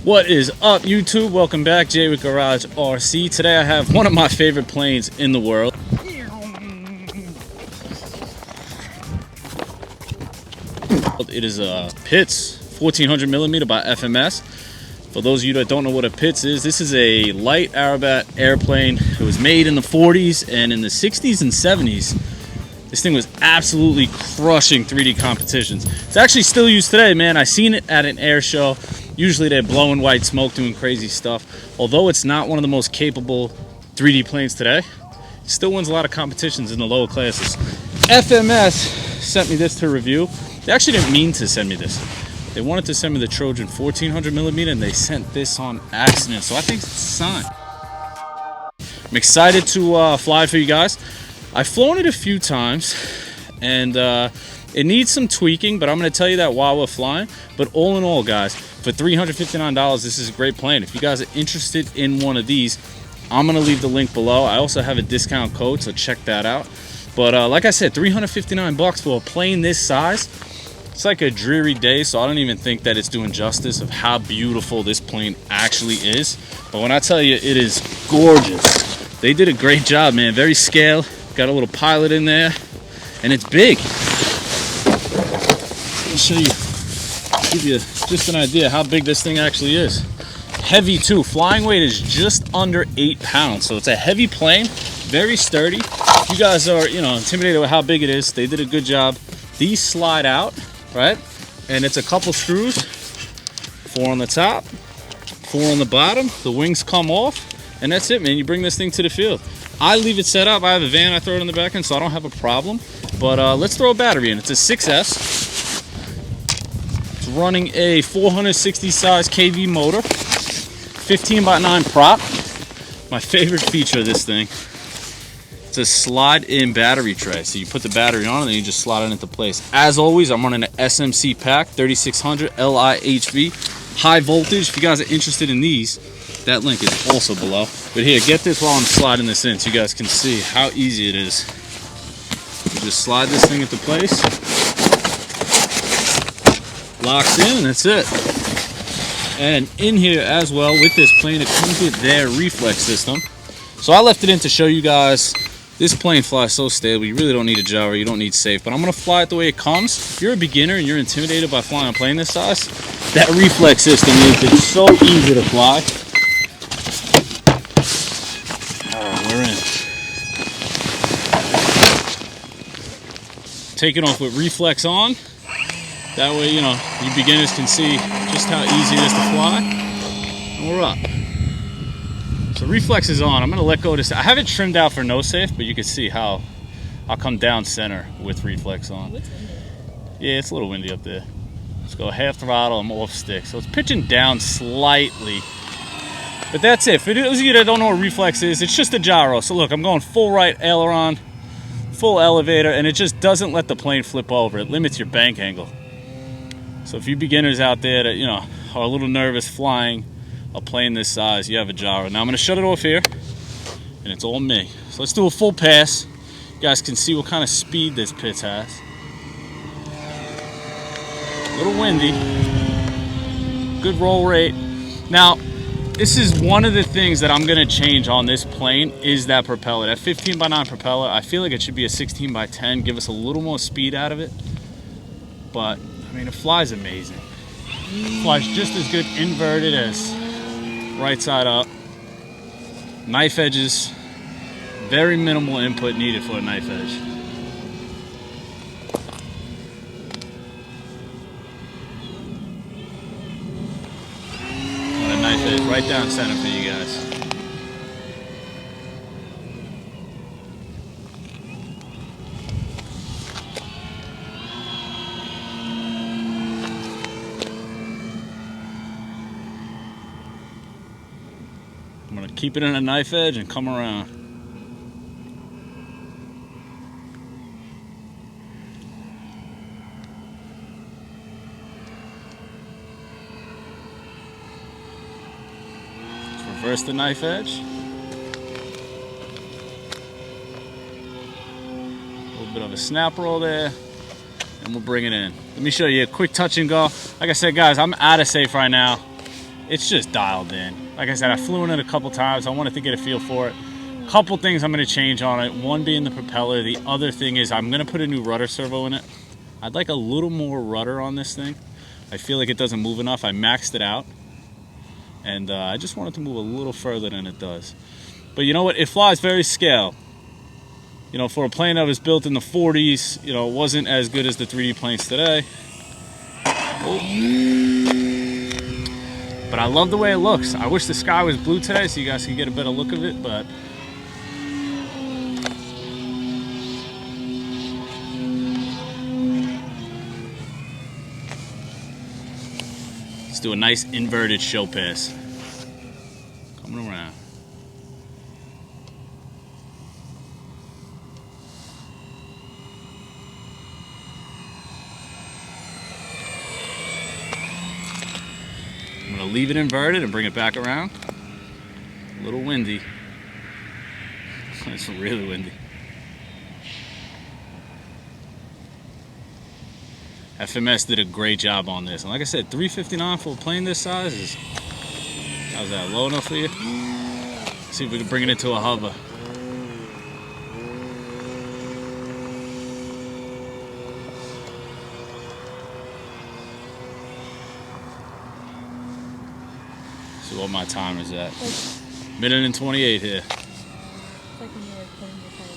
What is up, YouTube? Welcome back, Jay with Garage RC. Today I have one of my favorite planes in the world. It is a Pitts 1400 millimeter by FMS. For those of you that don't know what a Pitts is, this is a light Aerobat airplane. It was made in the 40s, and in the 60s and 70s, this thing was absolutely crushing 3D competitions. It's actually still used today, man. I seen it at an air show. Usually they're blowing white smoke, doing crazy stuff. Although it's not one of the most capable 3D planes today, it still wins a lot of competitions in the lower classes. FMS sent me this to review. They actually didn't mean to send me this. They wanted to send me the Trojan 1400 millimeter, and they sent this on accident. So I think it's a sign. I'm excited to fly for you guys. I've flown it a few times, and it needs some tweaking, but I'm going to tell you that while we're flying. But all in all, guys, for $359, this is a great plane. If you guys are interested in one of these, I'm going to leave the link below. I also have a discount code, so check that out. But like I said, $359 for a plane this size. It's like a dreary day, so I don't even think that it's doing justice of how beautiful this plane actually is. But when I tell you, it is gorgeous. They did a great job, man. Very scale. Got a little pilot in there, and it's big. I'll show you, give you just an idea how big this thing actually is. Heavy too. Flying weight is just under 8 pounds, so it's a heavy plane, very sturdy. If you guys are, intimidated with how big it is, they did a good job. These slide out, right? And it's a couple screws, 4 on the top, 4 on the bottom. The wings come off, and that's it, man. You bring this thing to the field. I leave it set up. I have a van, I throw it in the back end, so I don't have a problem. But let's throw a battery in. It's a 6S. It's running a 460 size KV motor, 15x9 prop. My favorite feature of this thing, it's a slide-in battery tray. So you put the battery on, and then you just slide it into place. As always, I'm running an SMC pack, 3600 LIHV, high voltage. If you guys are interested in these, that link is also below. But here, get this while I'm sliding this in so you guys can see how easy it is. You just slide this thing into place, locks in, and that's it. And in here as well with this plane, it comes with their Reflex system. So I left it in to show you guys. This plane flies so stable, you really don't need a gyro, you don't need safe, but I'm gonna fly it the way it comes. If you're a beginner and you're intimidated by flying a plane this size, that Reflex system makes it so easy to fly. We're in. Take it off with Reflex on. That way, you beginners can see just how easy it is to fly. And we're up. So Reflex is on. I'm going to let go of this. I have it trimmed out for no safe, but you can see how I'll come down center with Reflex on. Yeah, it's a little windy up there. Let's go half throttle. I'm off stick. So it's pitching down slightly. But that's it. For those of you that don't know what Reflex is, it's just a gyro. So look, I'm going full right aileron, full elevator, and it just doesn't let the plane flip over. It limits your bank angle. So if you beginners out there that, are a little nervous flying a plane this size, you have a gyro. Now I'm gonna shut it off here, and it's all me. So let's do a full pass. You guys can see what kind of speed this Pitts has. A little windy. Good roll rate. Now, this is one of the things that I'm gonna change on this plane is that propeller. That 15x9 propeller, I feel like it should be a 16x10, give us a little more speed out of it. But, I mean, it flies amazing. It flies just as good inverted as right side up. Knife edges, very minimal input needed for a knife edge. Knife edge right down center for you guys. I'm going to keep it in a knife edge and come around. Reverse the knife edge. A little bit of a snap roll there. And we'll bring it in. Let me show you a quick touch and go. Like I said, guys, I'm out of safe right now. it's just dialed in. Like I said, I flew in it a couple times. I wanted to get a feel for it. Couple things I'm going to change on it. One being the propeller. The other thing is I'm going to put a new rudder servo in it. I'd like a little more rudder on this thing. I feel like it doesn't move enough. I maxed it out. And I just want it to move a little further than it does. But you know what? It flies very scale. You know, for a plane that was built in the 40s, you know, it wasn't as good as the 3D planes today. Oh. But I love the way it looks. I wish the sky was blue today so you guys could get a better look of it, but let's do a nice inverted show pass. Coming around. I'm gonna leave it inverted and bring it back around. A little windy. It's really windy. FMS did a great job on this. And like I said, 359 for a plane this size is, how's that, low enough for you? See if we can bring it into a hover. See what my timer's at. Minute and 28 here. It's like when you were putting your phone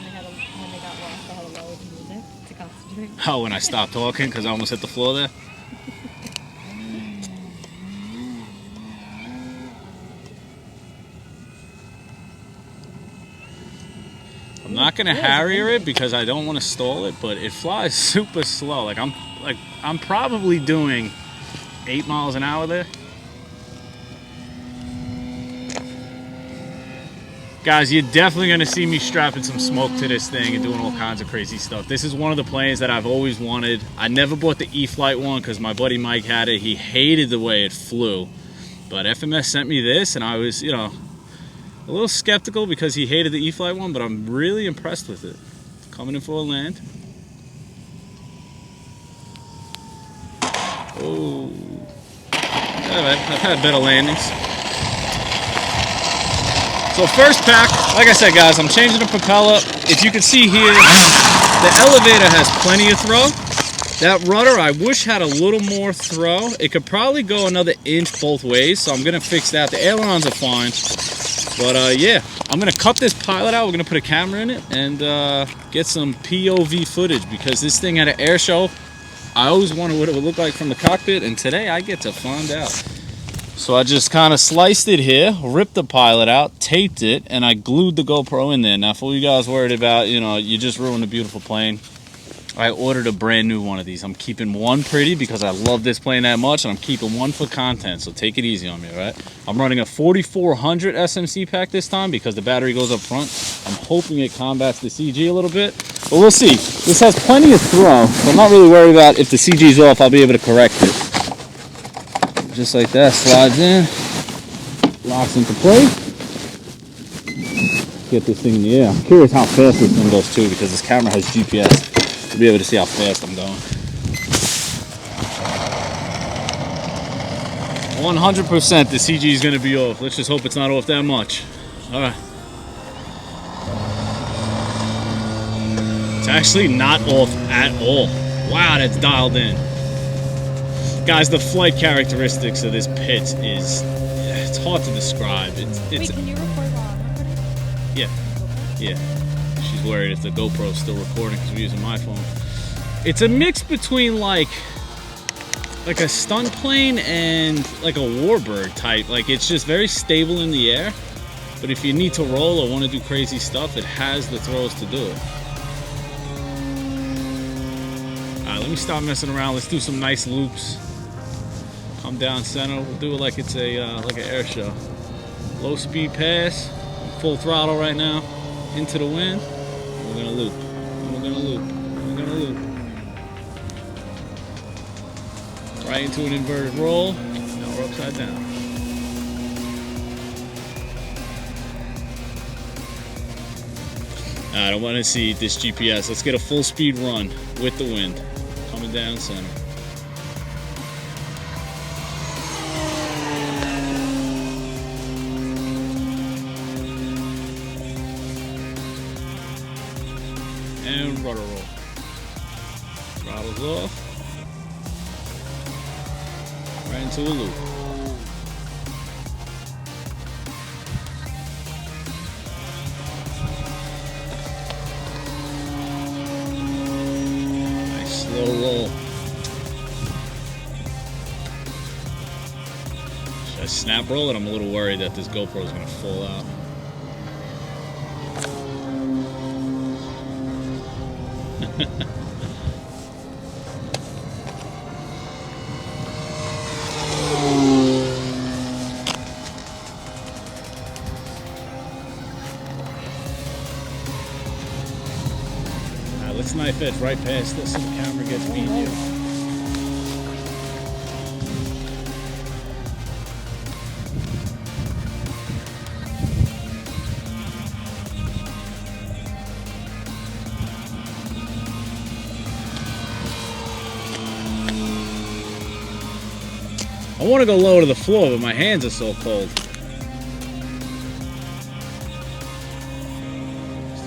together and when they got lost, they had to lower the music to concentrate. Oh, when I stopped talking because I almost hit the floor there? I'm not gonna Harrier it because I don't want to stall it, but it flies super slow. I'm probably doing 8 miles an hour there. Guys, you're definitely going to see me strapping some smoke to this thing and doing all kinds of crazy stuff. This is one of the planes that I've always wanted. I never bought the E-Flight one because my buddy Mike had it. He hated the way it flew. But FMS sent me this, and I was, you know, a little skeptical because he hated the E-Flight one, but I'm really impressed with it. Coming in for a land. Oh. I've had better landings. So first pack, like I said guys, I'm changing the propeller. If you can see here, the elevator has plenty of throw. That rudder I wish had a little more throw. It could probably go another inch both ways, so I'm gonna fix that. The ailerons are fine. But yeah, I'm gonna cut this pilot out. We're gonna put a camera in it and get some POV footage because this thing at an air show, I always wondered what it would look like from the cockpit, and today I get to find out. So I just kind of sliced it here, ripped the pilot out, taped it, and I glued the GoPro in there. Now for you guys worried about, you know, you just ruined a beautiful plane, I ordered a brand new one of these. I'm keeping one pretty because I love this plane that much, and I'm keeping one for content, so take it easy on me, all right? I'm running a 4400 SMC pack this time because the battery goes up front. I'm hoping it combats the CG a little bit, but we'll see. This has plenty of throw, so I'm not really worried about if the CG's off, I'll be able to correct it. Just like that, slides in, locks into place. Get this thing in the air. I'm curious how fast this thing goes too because this camera has GPS. You'll be able to see how fast I'm going. 100% the CG is going to be off. Let's just hope it's not off that much. All right. It's actually not off at all. Wow, that's dialed in. Guys, the flight characteristics of this pit is, it's hard to describe. It's Wait, can you record while I'm recording? Yeah. Yeah. She's worried if the GoPro is still recording because we're using my phone. It's a mix between like a stunt plane and like a warbird type. Like it's just very stable in the air. But if you need to roll or want to do crazy stuff, it has the throws to do it. Alright, let me stop messing around. Let's do some nice loops. Come down center. We'll do it like it's a like an air show. Low speed pass. Full throttle right now. Into the wind. We're gonna loop. We're gonna loop. We're gonna loop. Right into an inverted roll. Now we're upside down. I don't want to see this GPS. Let's get a full speed run with the wind. Coming down center. rudder roll. Throttles off. Right into a loop. Nice slow roll. Should I snap roll it? I'm a little worried that this GoPro is going to fall out. Let's knife edge right past this so the camera gets beat you. I want to go low to the floor, but my hands are so cold.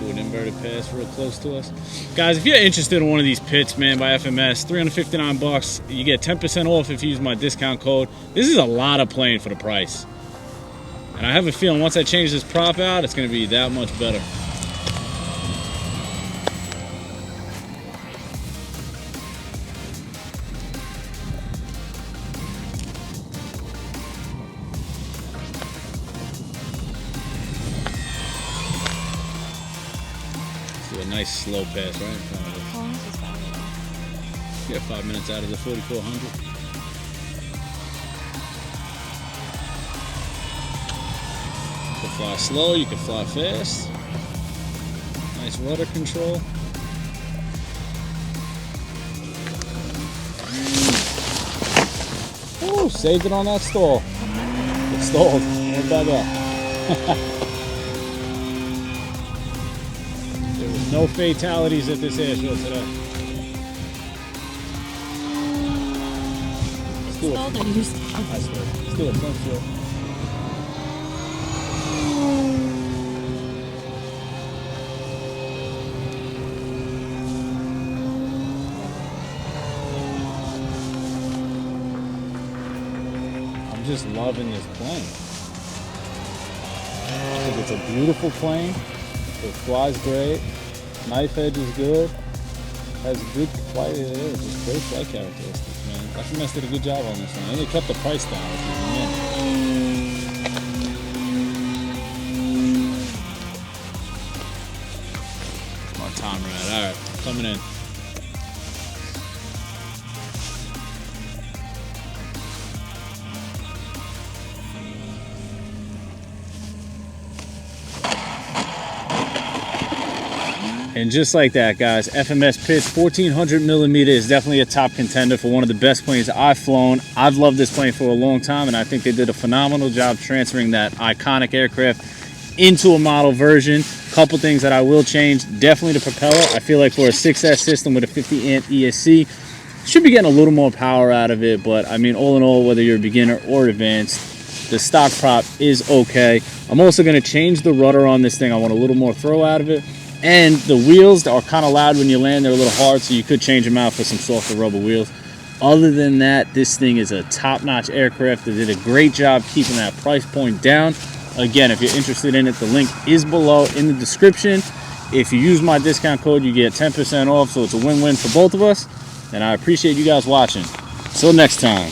An inverted pass real close to us. Guys, if you're interested in one of these pits, man, by FMS, 359 bucks. You get 10% off if you use my discount code. This is a lot of playing for the price. And I have a feeling once I change this prop out, it's going to be that much better. A nice slow pass right in front of us. How long is this battery? Get 5 minutes out of the 4400. You can fly slow, you can fly fast. Nice rudder control. Ooh, saved it on that stall. It stalled. Went back up. No fatalities at this air show today. Let's do it. Stalled or you Let's stalled? do it. Let's do it. I'm just loving this plane. I think it's a beautiful plane. It flies great. Knife edge is good. Has good flight. Just great flight characteristics, man. FMS did a good job on this one. And they kept the price down, which is amazing. Come on, Tom Rad. All right, coming in. And just like that, guys, FMS Pitts 1400 millimeter is definitely a top contender for one of the best planes I've flown. I've loved this plane for a long time, and I think they did a phenomenal job transferring that iconic aircraft into a model version. Couple things that I will change, definitely the propeller. I feel like for a 6S system with a 50 amp ESC, should be getting a little more power out of it, but I mean, all in all, whether you're a beginner or advanced, the stock prop is okay. I'm also gonna change the rudder on this thing. I want a little more throw out of it. And the wheels are kind of loud when you land. They're a little hard, so you could change them out for some softer rubber wheels. Other than that, this thing is a top-notch aircraft. They did a great job keeping that price point down. Again, if you're interested in it, the link is below in the description. If you use my discount code, you get 10% off, so it's a win-win for both of us. And I appreciate you guys watching. Till next time.